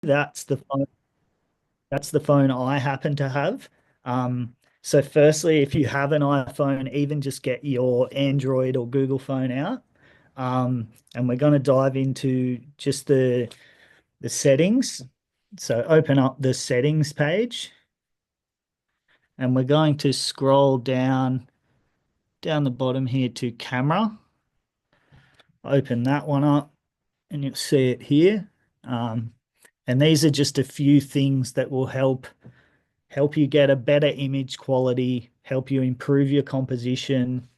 That's the phone I happen to have. So firstly, if you have an iPhone, even just get your Android or Google phone out. And we're going to dive into just the settings. So open up the settings page, and we're going to scroll down the bottom here to camera. Open that one up, and you'll see it here. Um, and these are just a few things that will help you get a better image quality, help you improve your composition.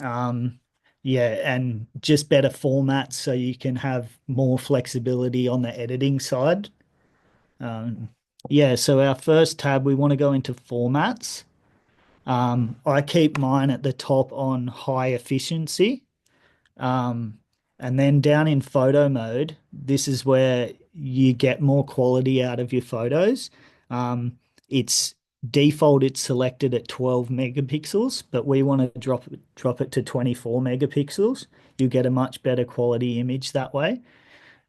Um, yeah, and just better formats so you can have more flexibility on the editing side. Um, yeah, so our first tab, we want to go into formats. I keep mine at the top on high efficiency. Um, and then down in photo mode, this is where you get more quality out of your photos. It's default, it's selected at 12 megapixels, but we want to drop it to 24 megapixels. You get a much better quality image that way.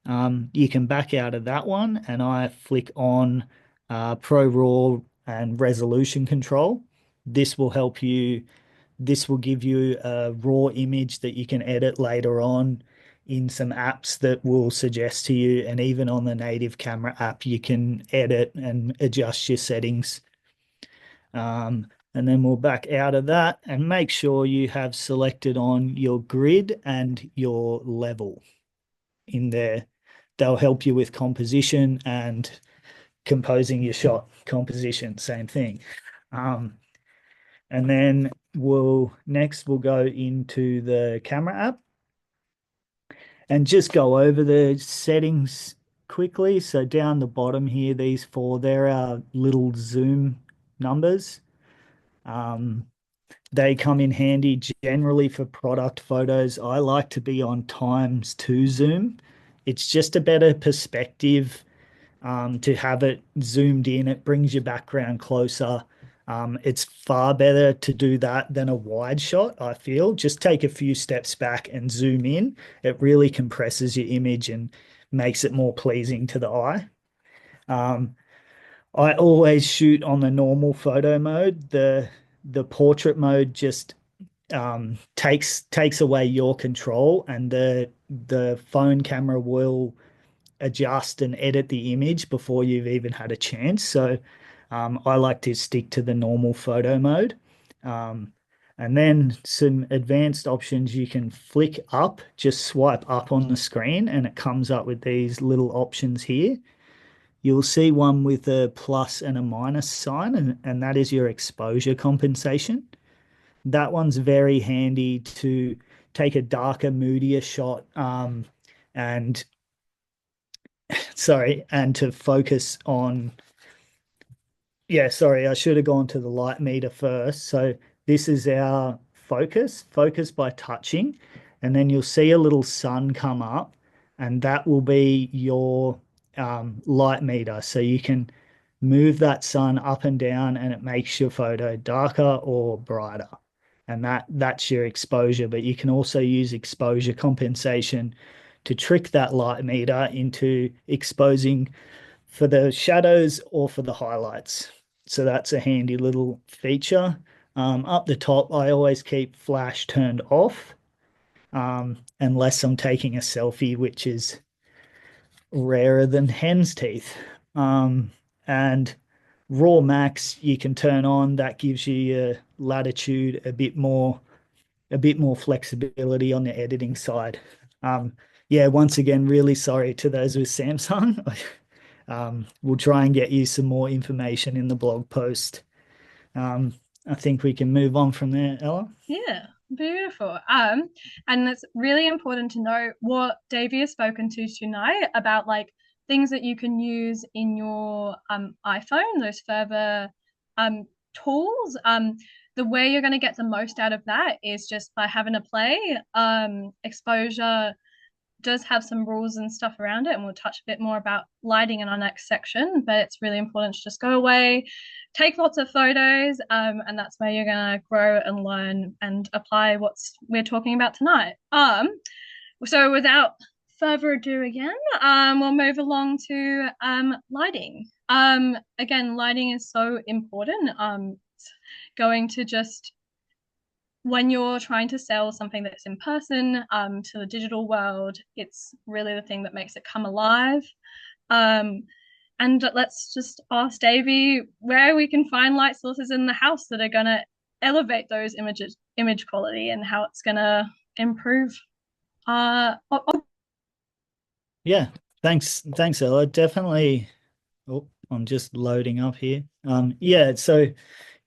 You can back out of that one, and I flick on Pro Raw and resolution control. This will help you this will give you a raw image that you can edit later on in some apps that will suggest to you. And even on the native camera app, you can edit and adjust your settings. And then we'll back out of that and make sure you have selected on your grid and your level in there. They'll help you with composition and composing your shot. Composition, same thing. Um, and then we'll go into the camera app and just go over the settings quickly. So down the bottom here, these four, there are little zoom numbers. Um, they come in handy generally for product photos. I like to be on times two zoom. It's just a better perspective to have it zoomed in. It brings your background closer. It's far better to do that than a wide shot, I feel. Just take a few steps back and zoom in. It really compresses your image and makes it more pleasing to the eye. Um, I always shoot on the normal photo mode. The portrait mode just takes away your control, and the phone camera will adjust and edit the image before you've even had a chance. So I like to stick to the normal photo mode. Um, and then some advanced options you can flick up, just swipe up on the screen, and it comes up with these little options here. You'll see one with a plus and a minus sign, and that is your exposure compensation. That one's very handy to take a darker, moodier shot and and to focus on, yeah, sorry, I should have gone to the light meter first. So this is our focus by touching, and then you'll see a little sun come up, and that will be your light meter. So you can move that sun up and down, and it makes your photo darker or brighter. And that's your exposure, but you can also use exposure compensation to trick that light meter into exposing for the shadows or for the highlights. So that's a handy little feature. Up the top, I always keep flash turned off unless I'm taking a selfie, which is rarer than hen's teeth. And raw max you can turn on. That gives you latitude, a bit more flexibility on the editing side. Um, yeah, once again, really sorry to those with Samsung. We'll try and get you some more information in the blog post. I think we can move on from there, Ella. Yeah, beautiful. And it's really important to know what Davey has spoken to tonight about like things that you can use in your iPhone, those further tools. The way you're going to get the most out of that is just by having a play. Exposure does have some rules and stuff around it, and we'll touch a bit more about lighting in our next section. But it's really important to just go away, take lots of photos, and that's where you're gonna grow and learn and apply what's we're talking about tonight. So without further ado again, we'll move along to lighting. Again, lighting is so important. Going to just when you're trying to sell something that's in person to the digital world, it's really the thing that makes it come alive. Um, and let's just ask Davey where we can find light sources in the house that are gonna elevate those image quality, and how it's gonna improve. Yeah, thanks, Ella. Definitely. Oh, I'm just loading up here. Yeah, so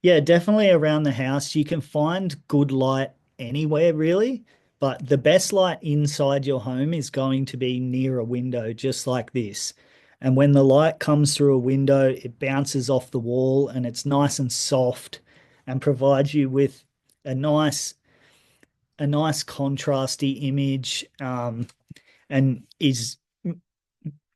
yeah, definitely around the house. You can find good light anywhere, really, but the best light inside your home is going to be near a window, just like this. And when the light comes through a window, it bounces off the wall and it's nice and soft and provides you with a nice, a nice contrasty image, and is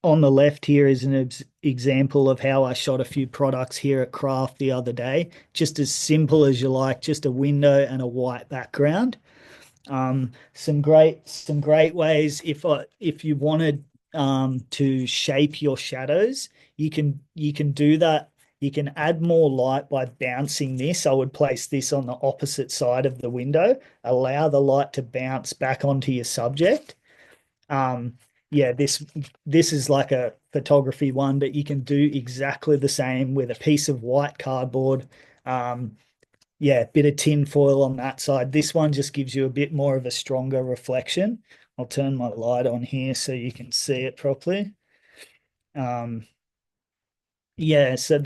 on the left here is an example of how I shot a few products here at Craft the other day. Just as simple as you like, just a window and a white background. Some great ways if you wanted to shape your shadows, you can do that. You can add more light by bouncing this. I would place this on the opposite side of the window, allow the light to bounce back onto your subject. um yeah, this is like a photography one, but you can do exactly the same with a piece of white cardboard. Yeah, bit of tin foil on that side. This one just gives you a bit more of a stronger reflection. I'll turn my light on here so you can see it properly. um yeah, so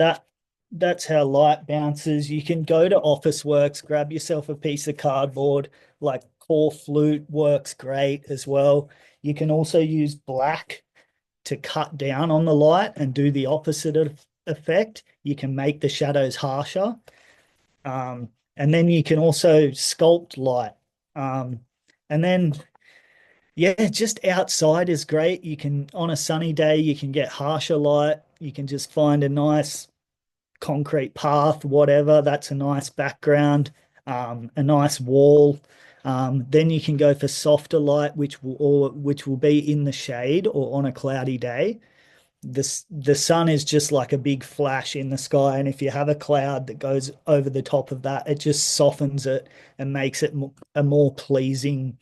that's how light bounces. You can go to Officeworks, grab yourself a piece of cardboard, like core flute works great as well. You can also use black to cut down on the light and do the opposite of effect. You can make the shadows harsher. And then you can also sculpt light. And then, yeah, just outside is great. You can, on a sunny day, you can get harsher light. You can just find a nice concrete path, whatever. That's a nice background, a nice wall. Then you can go for softer light, which will be in the shade or on a cloudy day. The sun is just like a big flash in the sky, and if you have a cloud that goes over the top of that, it just softens it and makes it a more pleasing,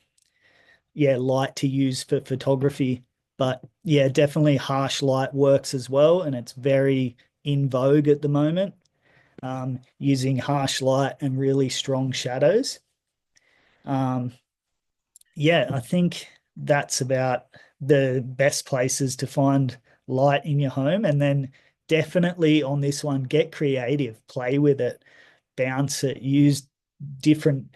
yeah, light to use for photography. But yeah, definitely harsh light works as well, and it's very in vogue at the moment, using harsh light and really strong shadows. Um, yeah, I think that's about the best places to find light in your home. And then definitely on this one, get creative, play with it, bounce it, use different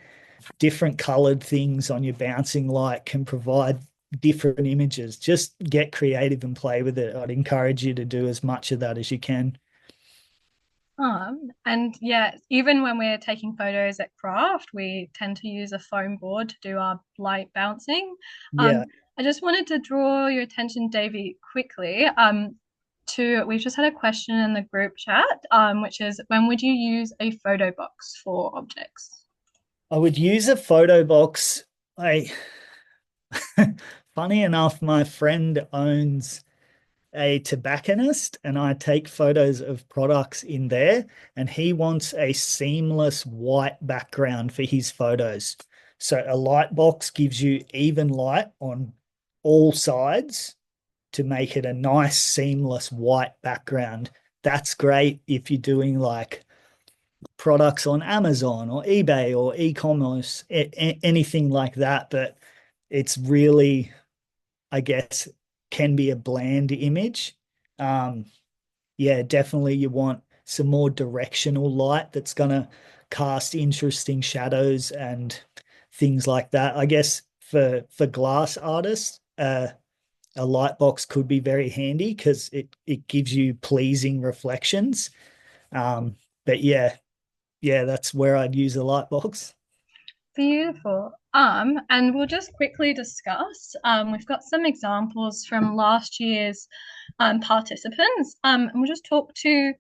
colored things on your bouncing light can provide different images. Just get creative and play with it. I'd encourage you to do as much of that as you can. And yeah, even when we're taking photos at Craft, we tend to use a foam board to do our light bouncing. Yeah, Um, I just wanted to draw your attention, Davey, quickly. To we've just had a question in the group chat, which is when would you use a photo box for objects? I would use a photo box. I Funny enough, my friend owns a tobacconist and I take photos of products in there, and he wants a seamless white background for his photos. So a light box gives you even light on all sides to make it a nice seamless white background. That's great if you're doing like products on Amazon or eBay or e-commerce, anything like that. But it's really, I guess, can be a bland image. Um, yeah, definitely you want some more directional light that's gonna cast interesting shadows and things like that. I guess for glass artists, a light box could be very handy because it gives you pleasing reflections. Um, but yeah, yeah, that's where I'd use a light box. Beautiful. And we'll just quickly discuss. We've got some examples from last year's participants. And we'll just talk to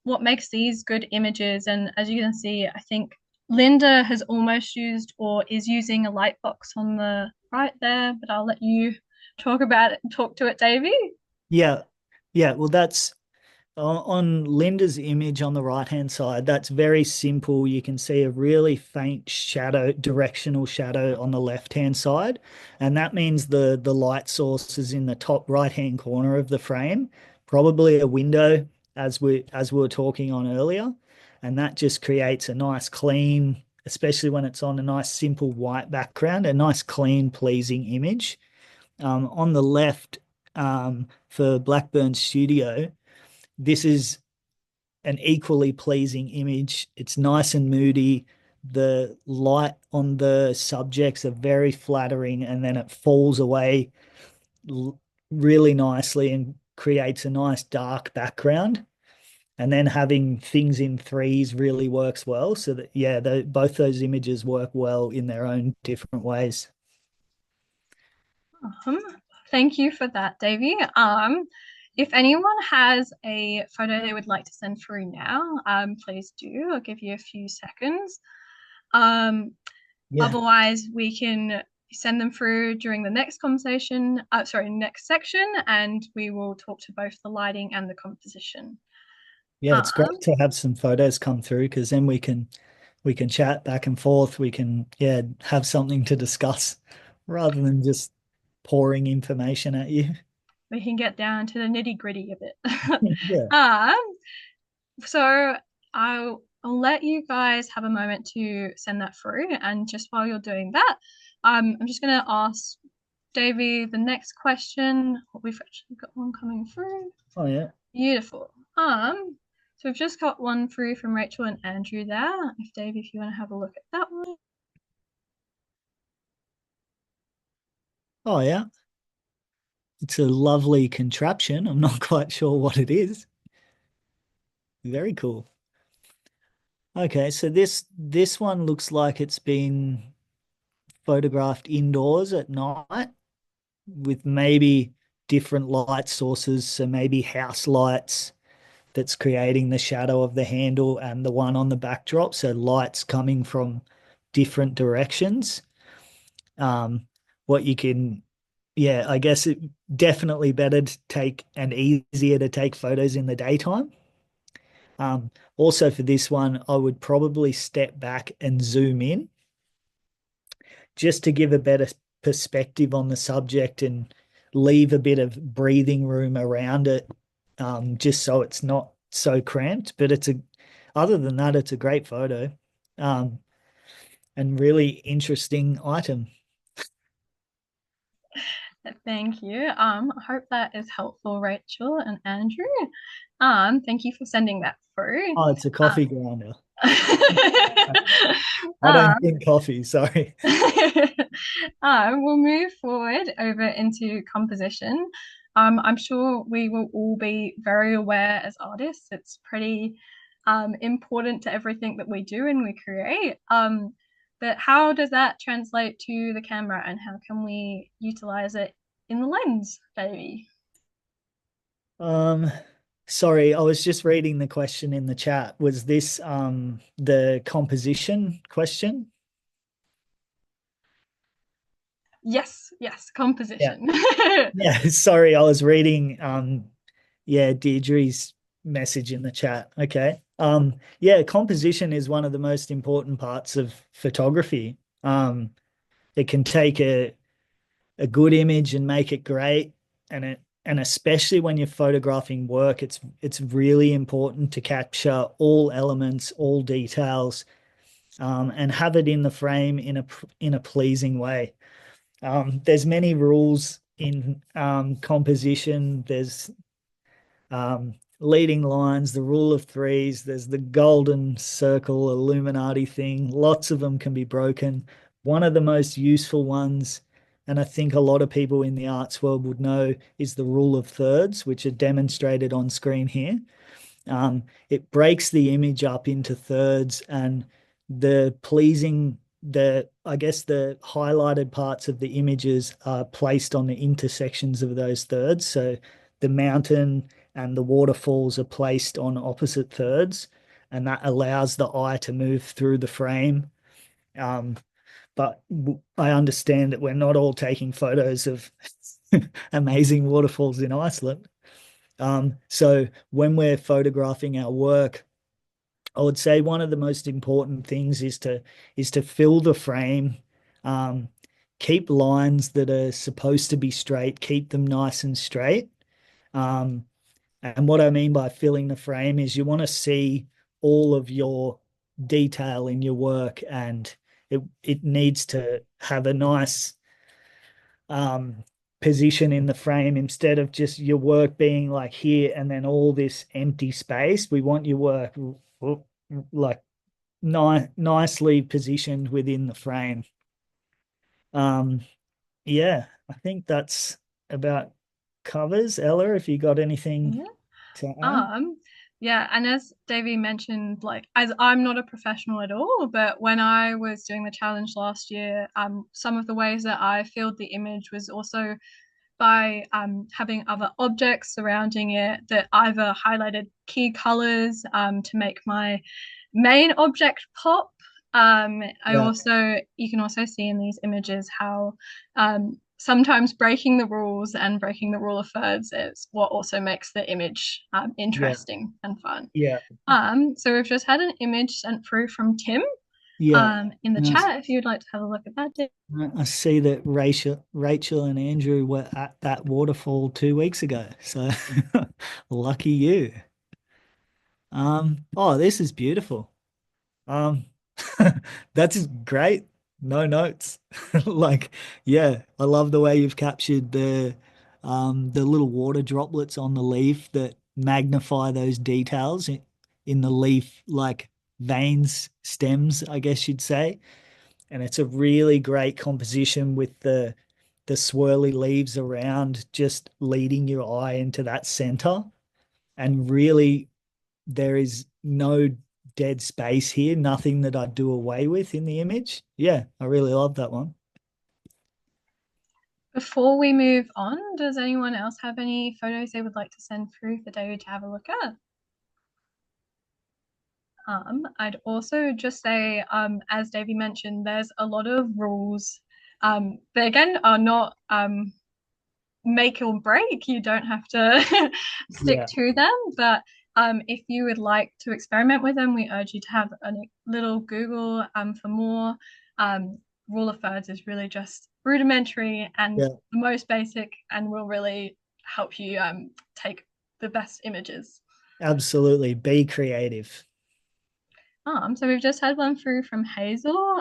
what makes these good images. And as you can see, I think Linda has almost used or is using a light box on the right there, but I'll let you talk to it, Davey. Yeah. Yeah. Well, that's on Linda's image on the right-hand side. That's very simple. You can see a really faint shadow, directional shadow on the left-hand side. And that means the light source is in the top right-hand corner of the frame, probably a window as we were talking on earlier. And that just creates a nice clean, especially when it's on a nice simple white background, a nice clean, pleasing image. On the left, for Blackburn Studio, this is an equally pleasing image. It's nice and moody. The light on the subjects are very flattering, and then it falls away really nicely and creates a nice dark background. And then having things in threes really works well. So that, yeah, both those images work well in their own different ways. Um, Thank you for that, Davey. If anyone has a photo they would like to send through now, please do. I'll give you a few seconds. Um, Yeah. Otherwise, we can send them through during the next conversation, next section, and we will talk to both the lighting and the composition. Yeah, Um, it's great to have some photos come through because then we can chat back and forth. We can, yeah, have something to discuss rather than just pouring information at you. we can get down to the nitty gritty of it. Yeah. um, so I'll let you guys have a moment to send that through, and just while you're doing that, I'm just going to ask Davey the next question. We've actually got one coming through. Oh yeah. Beautiful. So we've just got one through from Rachel and Andrew there. If Dave, if you want to have a look at that one. Oh yeah. It's a lovely contraption. I'm not quite sure what it is. Very cool. Okay, so this one looks like it's been photographed indoors at night with maybe different light sources. So maybe house lights that's creating the shadow of the handle and the one on the backdrop. So lights coming from different directions. Um, what you can, yeah, I guess it definitely better to take and easier to take photos in the daytime. Also for this one, I would probably step back and zoom in just to give a better perspective on the subject and leave a bit of breathing room around it, just so it's not so cramped. But other than that, it's a great photo, um, and really interesting item. Thank you. I hope that is helpful, Rachel and Andrew. Thank you for sending that through. Oh, it's a Um, coffee grinder. I um, don't drink coffee, sorry. we'll move forward over into composition. I'm sure we will all be very aware as artists. It's pretty important to everything that we do and we create. But how does that translate to the camera, and how can we utilize it in the lens, baby? Um, Sorry, I was just reading the question in the chat. Was this the composition question? Yes, yes, Yeah. composition. Yeah, sorry, I was reading yeah, Deirdre's message in the chat. Okay. Yeah, composition is one of the most important parts of photography. It can take a good image and make it great, and especially when you're photographing work, it's really important to capture all elements, all details, and have it in the frame in a pleasing way. There's many rules in composition. There's leading lines, the rule of threes, there's the golden circle Illuminati thing. Lots of them can be broken. One of the most useful ones, and I think a lot of people in the arts world would know, is the rule of thirds, which are demonstrated on screen here. It breaks the image up into thirds, and the pleasing, the I guess the highlighted parts of the images are placed on the intersections of those thirds. So the mountain and the waterfalls are placed on opposite thirds, and that allows the eye to move through the frame. Um, but I understand that we're not all taking photos of amazing waterfalls in Iceland. So when we're photographing our work, I would say one of the most important things is to fill the frame, um, keep lines that are supposed to be straight, keep them nice and straight. Um, and what I mean by filling the frame is you want to see all of your detail in your work, and it needs to have a nice um, position in the frame instead of just your work being like here and then all this empty space. We want your work like nicely positioned within the frame. Um, yeah, I think that's about covers. Ella, if you got anything Yeah. to add? Um, yeah, and as Davey mentioned, like as I'm not a professional at all, but when I was doing the challenge last year, some of the ways that I filled the image was also by having other objects surrounding it that either highlighted key colors to make my main object pop. I Yeah, also, you can also see in these images how sometimes breaking the rules and breaking the rule of thirds is what also makes the image yeah, interesting and fun. yeah, So we've just had an image sent through from Tim yeah. in the And chat if you'd like to have a look at that. I see that Rachel and Andrew were at that waterfall 2 weeks ago. So lucky you. Oh, this is beautiful. Um, that's great. No notes. Like, yeah, I love the way you've captured the little water droplets on the leaf that magnify those details in the leaf, like veins, stems, I guess you'd say. And it's a really great composition with the swirly leaves around, just leading your eye into that center. And really, there is no dead space here, nothing that I'd do away with in the image. Yeah, I really love that one. Before we move on, does anyone else have any photos they would like to send through for David to have a look at? I'd also just say, as Davey mentioned, there's a lot of rules that again are not make or break. You don't have to stick Yeah, to them, but if you would like to experiment with them, we urge you to have a little Google for more. Um, Rule of thirds is really just rudimentary and yeah, the most basic, and will really help you take the best images. absolutely. Be creative. So we've just had one through from Hazel.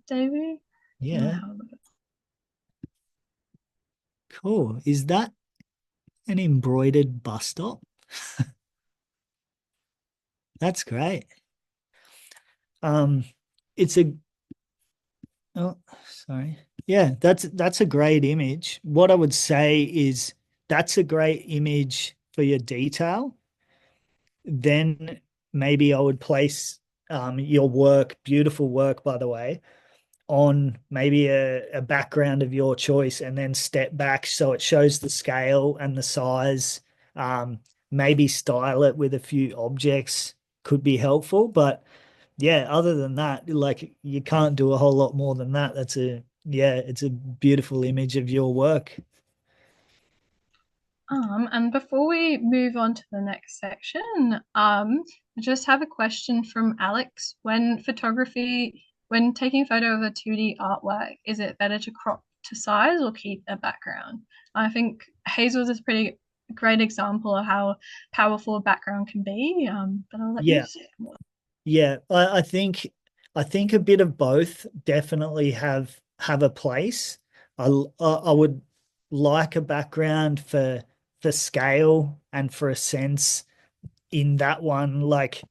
Davey, you want to Yeah, have a look at cool. Is that an embroidered bus stop? That's great. Um, it's a oh, sorry. Yeah, that's a great image. What I would say is that's a great image for your detail. Then maybe I would place your work, beautiful work, by the way, on maybe a background of your choice and then step back so it shows the scale and the size. Um, Maybe style it with a few objects could be helpful. But yeah, other than that, like you can't do a whole lot more than that. Yeah, it's a beautiful image of your work. And before we move on to the next section, I just have a question from Alex. When taking a photo of a 2D artwork, is it better to crop to size or keep a background? I think Hazel's is a pretty great example of how powerful a background can be. But I'll let you Yeah. say more. Yeah, I think a bit of both definitely have a place. I would like a background for scale and for a sense in that one. Like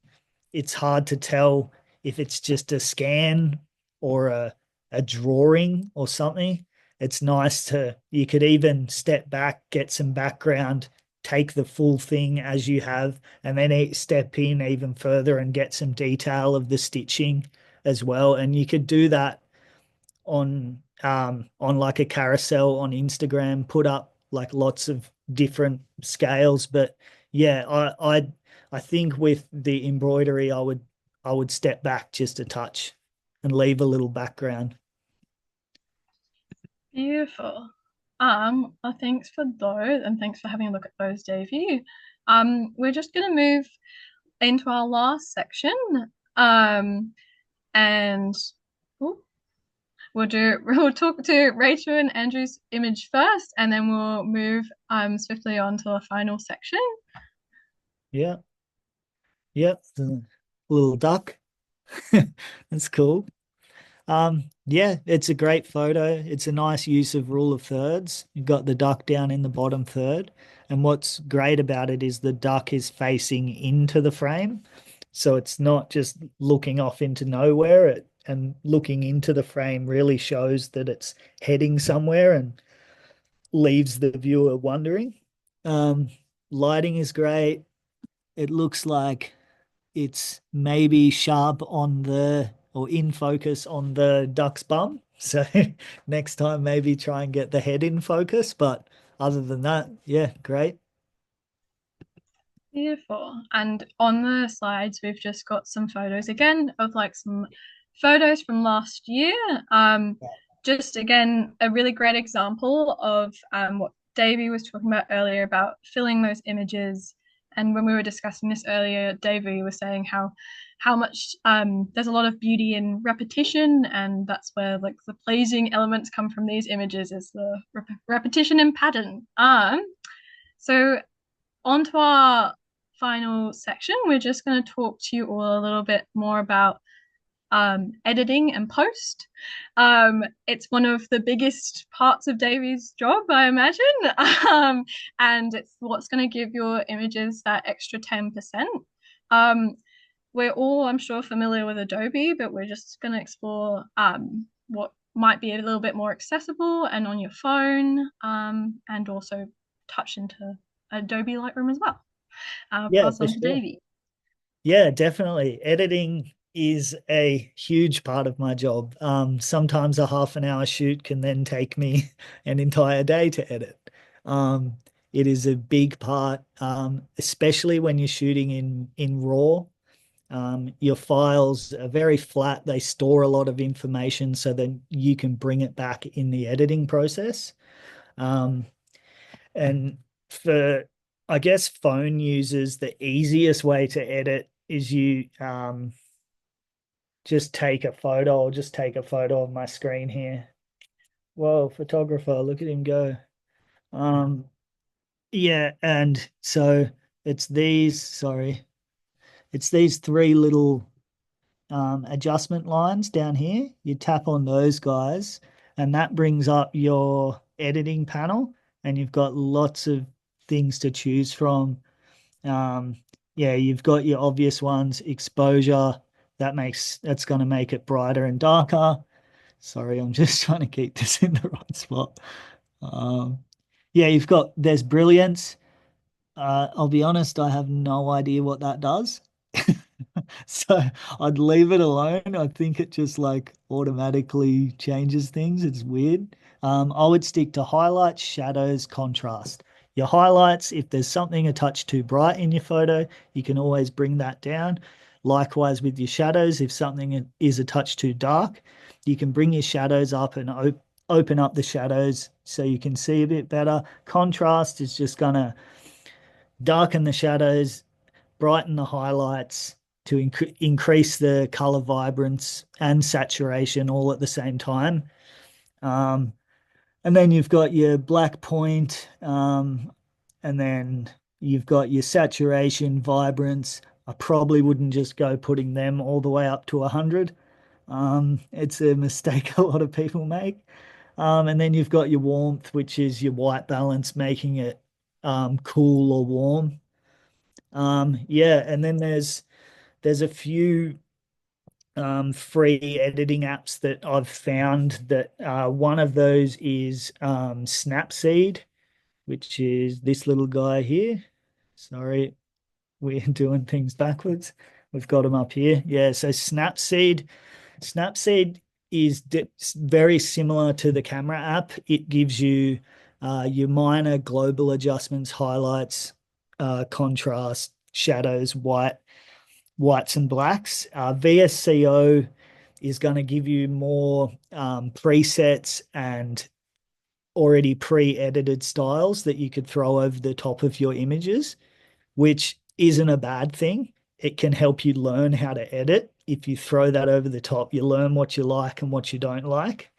it's hard to tell if it's just a scan or a drawing or something. It's nice to, you could even step back, get some background, take the full thing as you have, and then step in even further and get some detail of the stitching as well. And you could do that on like a carousel on Instagram, put up like lots of different scales. But yeah, I think with the embroidery, I would step back just a touch and leave a little background. Beautiful. Thanks for those, and thanks for having a look at those, Davey. We're just gonna move into our last section. Um, and ooh, we'll talk to Rachel and Andrew's image first, and then we'll move swiftly on to the final section. Yeah, yep. The little duck. That's cool. Yeah, it's a great photo. It's a nice use of rule of thirds. You've got the duck down in the bottom third. And what's great about it is the duck is facing into the frame. So it's not just looking off into nowhere. And looking into the frame really shows that it's heading somewhere and leaves the viewer wondering. Um, Lighting is great. It looks like it's maybe sharp on the or in focus on the duck's bum. So next time, maybe try and get the head in focus. But other than that, yeah, great. Beautiful. And on the slides, we've just got some photos again of like some photos from last year. Just again, a really great example of what Davey was talking about earlier about filling those images. And when we were discussing this earlier, Davey was saying how much there's a lot of beauty in repetition, and that's where like the pleasing elements come from these images is the repetition and pattern. So on to our final section, we're just going to talk to you all a little bit more about editing and post. It's one of the biggest parts of Davey's job, I imagine, and it's what's going to give your images that extra 10%. We're all, I'm sure, familiar with Adobe, but we're just going to explore what might be a little bit more accessible and on your phone, and also touch into Adobe Lightroom as well. Yeah, Pass for on to sure. Davey. Yeah, definitely. Editing is a huge part of my job. Sometimes a half an hour shoot can then take me an entire day to edit. Um, it is a big part, especially when you're shooting in RAW. Your files are very flat. They store a lot of information so then you can bring it back in the editing process. Um, and for, I guess, phone users, the easiest way to edit is you just take a photo. I'll just take a photo of my screen here. Whoa, photographer, look at him go. Um, yeah, and so it's these three little adjustment lines down here. You tap on those guys, and that brings up your editing panel, and you've got lots of things to choose from. Um, yeah, you've got your obvious ones, exposure. That's going to make it brighter and darker. Sorry, I'm just trying to keep this in the right spot. Um, yeah, there's brilliance. I'll be honest, I have no idea what that does. So I'd leave it alone. I think it just like automatically changes things. It's weird. I would stick to highlights, shadows, contrast. Your highlights, if there's something a touch too bright in your photo, you can always bring that down. Likewise with your shadows, if something is a touch too dark, you can bring your shadows up and open up the shadows so you can see a bit better. Contrast is just gonna darken the shadows, brighten the highlights to increase the color vibrance and saturation all at the same time. Um, and then you've got your black point, and then you've got your saturation, vibrance. I probably wouldn't just go putting them all the way up to 100. It's a mistake a lot of people make. And then you've got your warmth, which is your white balance, making it cool or warm. Yeah, and then there's a few free editing apps that I've found that one of those is Snapseed, which is this little guy here. Sorry, we're doing things backwards. We've got them up here. Yeah, so Snapseed is very similar to the camera app. It gives you your minor global adjustments, highlights, contrast, shadows, whites and blacks. VSCO is going to give you more presets and already pre-edited styles that you could throw over the top of your images, which isn't a bad thing. It can help you learn how to edit. If you throw that over the top, you learn what you like and what you don't like.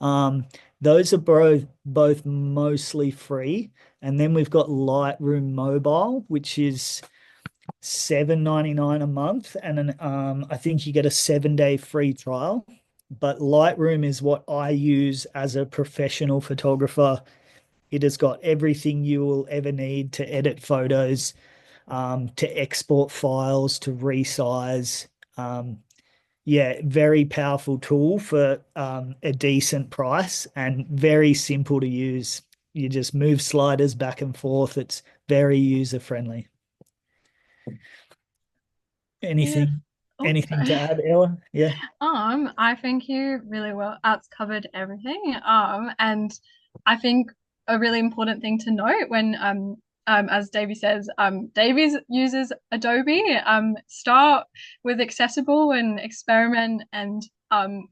Um, those are both mostly free. And then we've got Lightroom Mobile, which is $7.99 a month, and I think you get a 7-day free trial. But Lightroom is what I use as a professional photographer. It has got everything you will ever need to edit photos, to export files, to resize. Yeah, very powerful tool for a decent price and very simple to use. You just move sliders back and forth. It's very user friendly. Beautiful. Anything, Oh, anything to sorry. add, Ella? Yeah. I think you really well that's covered everything. And I think a really important thing to note when as Davey says, Davey uses Adobe. Start with accessible and experiment, and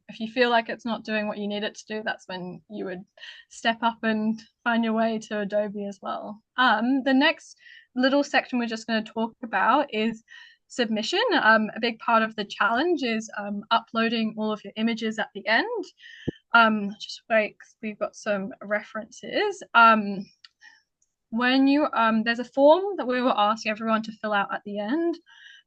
if you feel like it's not doing what you need it to do, that's when you would step up and find your way to Adobe as well. The next little section we're just going to talk about is submission. A big part of the challenge is uploading all of your images at the end. Just wait, we've got some references. When you there's a form that we will ask everyone to fill out at the end.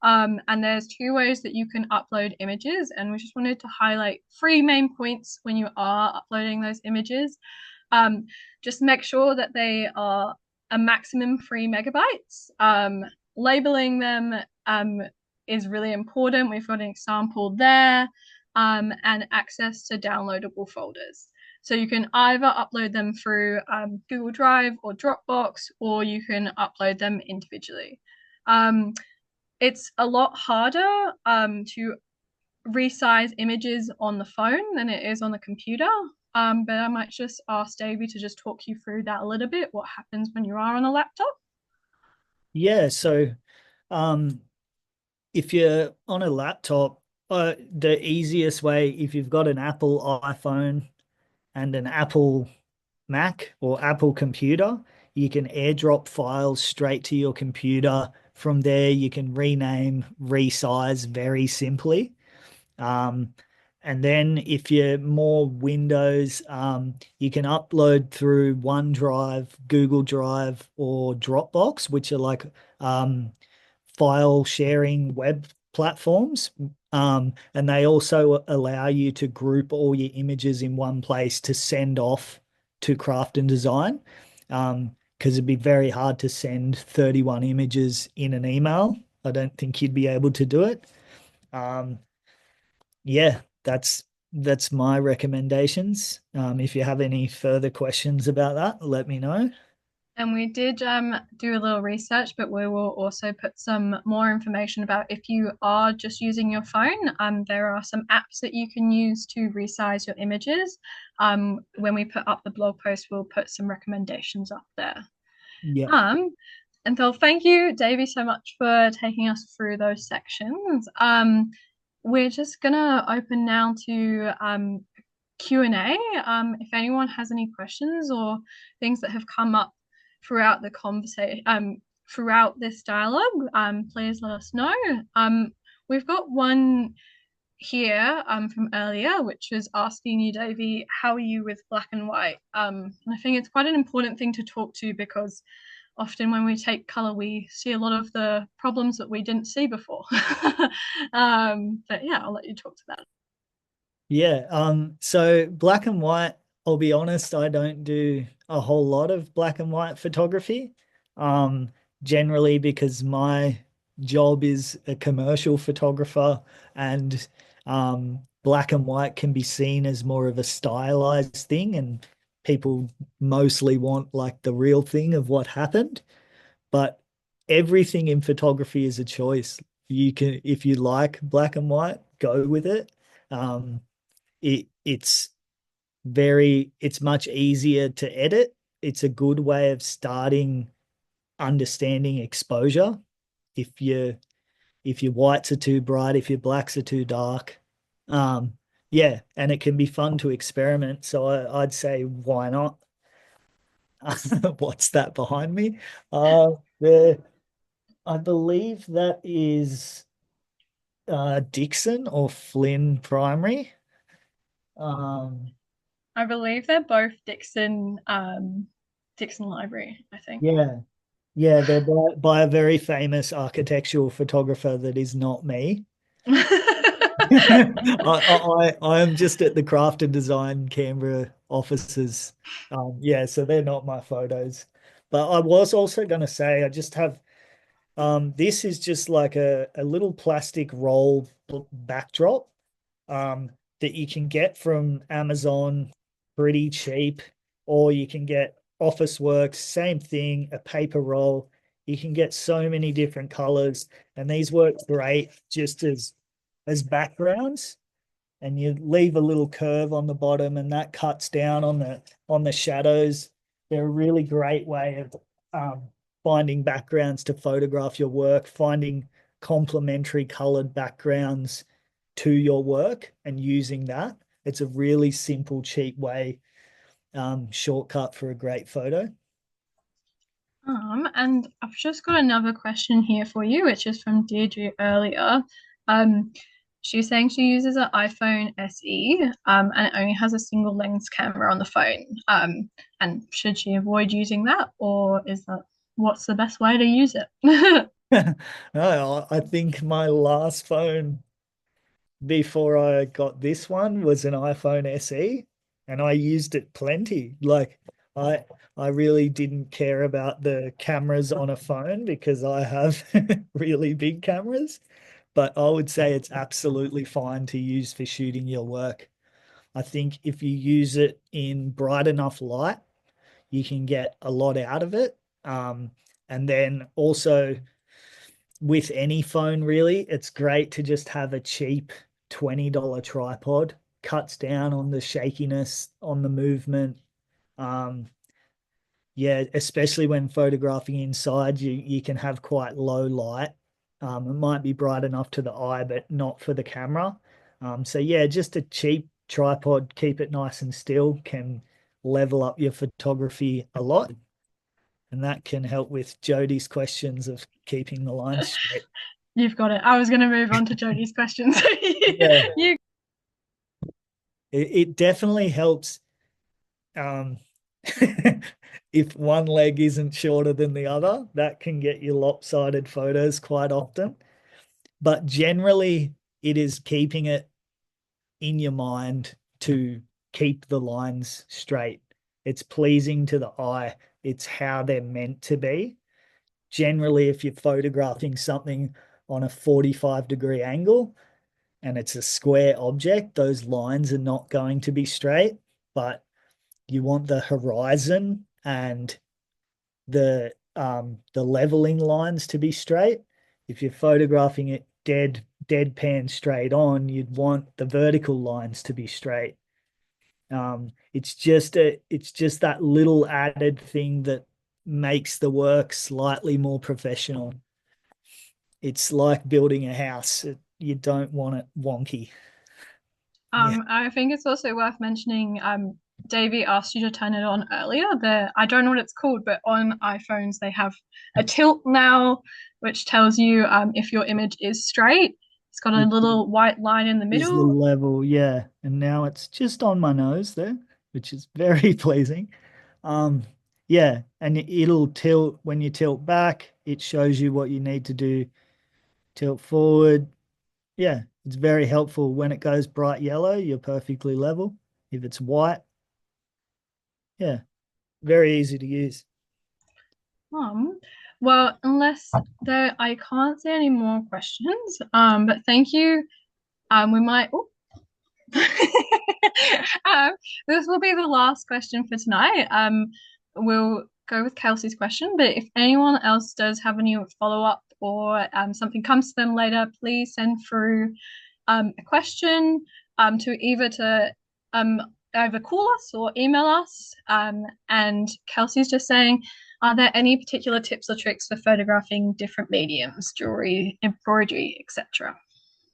And there's two ways that you can upload images, and we just wanted to highlight three main points when you are uploading those images. Just make sure that they are a maximum 3 MB. Labeling them is really important. We've got an example there, and access to downloadable folders. So you can either upload them through Google Drive or Dropbox, or you can upload them individually. It's a lot harder to resize images on the phone than it is on the computer. But I might just ask Davey to just talk you through that a little bit, what happens when you are on a laptop. Yeah. So, um, if you're on a laptop, the easiest way, if you've got an Apple iPhone and an Apple Mac or Apple computer, you can airdrop files straight to your computer. From there, you can rename, resize very simply. Um, and then if you're more Windows, you can upload through OneDrive, Google Drive, or Dropbox, which are like file sharing web platforms. And they also allow you to group all your images in one place to send off to craft and design. Because it'd be very hard to send 31 images in an email. I don't think you'd be able to do it. Um, yeah, that's my recommendations. If you have any further questions about that, let me know. And we did do a little research, but we will also put some more information about if you are just using your phone. There are some apps that you can use to resize your images. When we put up the blog post, we'll put some recommendations up there. Yeah. Um, and so thank you, Davey, so much for taking us through those sections. We're just gonna open now to Q&A. If anyone has any questions or things that have come up throughout the conversation, throughout this dialogue, please let us know. We've got one here from earlier, which was asking you, Davey, how are you with black and white? And I think it's quite an important thing to talk to because often when we take color, we see a lot of the problems that we didn't see before. But yeah, I'll let you talk to that. Yeah. So black and white, I'll be honest, I don't do a whole lot of black and white photography. Um, Generally because my job is a commercial photographer, and black and white can be seen as more of a stylized thing, and people mostly want like the real thing of what happened. But everything in photography is a choice. You can, if you like black and white, go with it. Um, it's it's much easier to edit. It's a good way of starting understanding exposure. If you if your whites are too bright, if your blacks are too dark. Um, yeah, and it can be fun to experiment. So I'd say why not? What's that behind me? Uh, the I believe that is Dixon or Flynn Primary. Um, I believe they're both Dixon Library, I think. yeah, yeah, they're by a very famous architectural photographer that is not me. I am just at the Craft and Design Canberra offices. Yeah, so they're not my photos. But I was also going to say, I just have this is just like a little plastic roll backdrop um, that you can get from Amazon pretty cheap, or you can get Office Works, same thing, a paper roll. You can get so many different colors, and these work great just as backgrounds, and you leave a little curve on the bottom and that cuts down on the shadows. They're a really great way of finding backgrounds to photograph your work, finding complementary colored backgrounds to your work and using that. It's a really simple, cheap way, shortcut for a great photo. And I've just got another question here for you, which is from Deirdre earlier. Um, she's saying she uses an iPhone SE, and it only has a single lens camera on the phone. And should she avoid using that, or is that what's the best way to use it? No, I think my last phone before I got this one was an iPhone SE, and I used it plenty. Like I I really didn't care about the cameras on a phone because I have really big cameras, but I would say it's absolutely fine to use for shooting your work. I think if you use it in bright enough light, you can get a lot out of it. And then also with any phone, really, it's great to just have a cheap $20 tripod. Cuts down on the shakiness, on the movement. Um, yeah, especially when photographing inside, you can have quite low light. It might be bright enough to the eye, but not for the camera. So yeah, just a cheap tripod, keep it nice and still, can level up your photography a lot. And that can help with Jodie's questions of keeping the lines straight. You've got it. I was going to move on to Jodie's questions. Yeah. You It definitely helps um, if one leg isn't shorter than the other. That can get you lopsided photos quite often. But generally, it is keeping it in your mind to keep the lines straight. It's pleasing to the eye. It's how they're meant to be. Generally, if you're photographing something on a 45-degree angle, and it's a square object, those lines are not going to be straight, but you want the horizon and the leveling lines to be straight. If you're photographing it deadpan straight on, you'd want the vertical lines to be straight. It's just that little added thing that makes the work slightly more professional. It's like building a house. You don't want it wonky. Yeah. I think it's also worth mentioning, Davey asked you to turn it on earlier. I don't know what it's called, but on iPhones they have a tilt now, which tells you if your image is straight. It's got a little white line in the Is the middle. level, yeah. And now it's just on my nose there, which is very pleasing. Um, yeah, and it'll tilt when you tilt back, it shows you what you need to do. Tilt forward. Yeah, it's very helpful. When it goes bright yellow, you're perfectly level. If it's white, yeah, very easy to use. Um, well, unless there, I can't see any more questions. But thank you. We might. Oh, um, this will be the last question for tonight. We'll go with Kelsey's question, but if anyone else does have any follow-up or something comes to them later, please send through a question to either call us or email us. And Kelsey's just saying, are there any particular tips or tricks for photographing different mediums, jewelry, embroidery, etc.?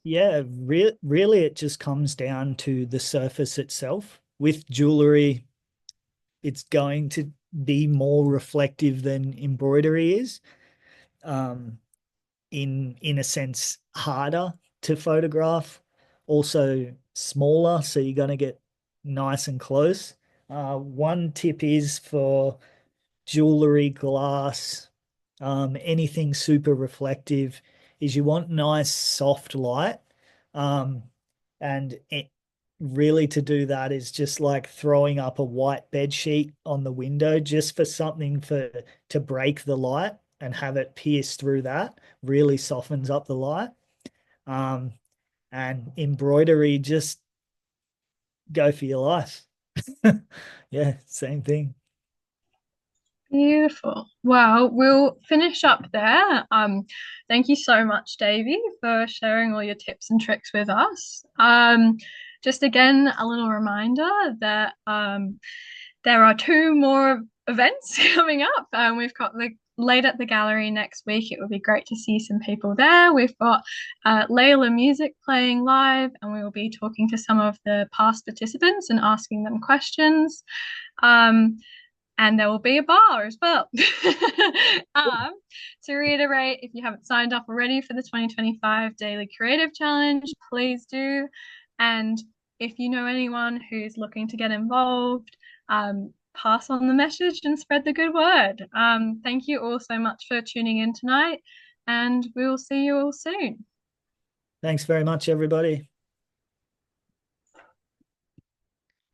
Yeah, really, it just comes down to the surface itself. With jewelry, it's going to be more reflective than embroidery is. Um, in a sense harder to photograph, also smaller, so you're going to get nice and close. One tip is for jewelry, glass, anything super reflective, is you want nice soft light. Um, and it really to do that is just like throwing up a white bed sheet on the window just for something for to break the light and have it pierce through that really softens up the light. Um, and embroidery, just go for your life. Yeah, same thing. Beautiful. Well, we'll finish up there. Thank you so much, Davey, for sharing all your tips and tricks with us. Just again, a little reminder that there are two more events coming up. We've got the Late at the Gallery next week. It would be great to see some people there. We've got Layla Music playing live, and we will be talking to some of the past participants and asking them questions. Um, and there will be a bar as well. um, to reiterate, if you haven't signed up already for the 2025 Daily Creative Challenge, please do. And if you know anyone who's looking to get involved, pass on the message and spread the good word. Thank you all so much for tuning in tonight, and we will see you all soon. Thanks very much, everybody.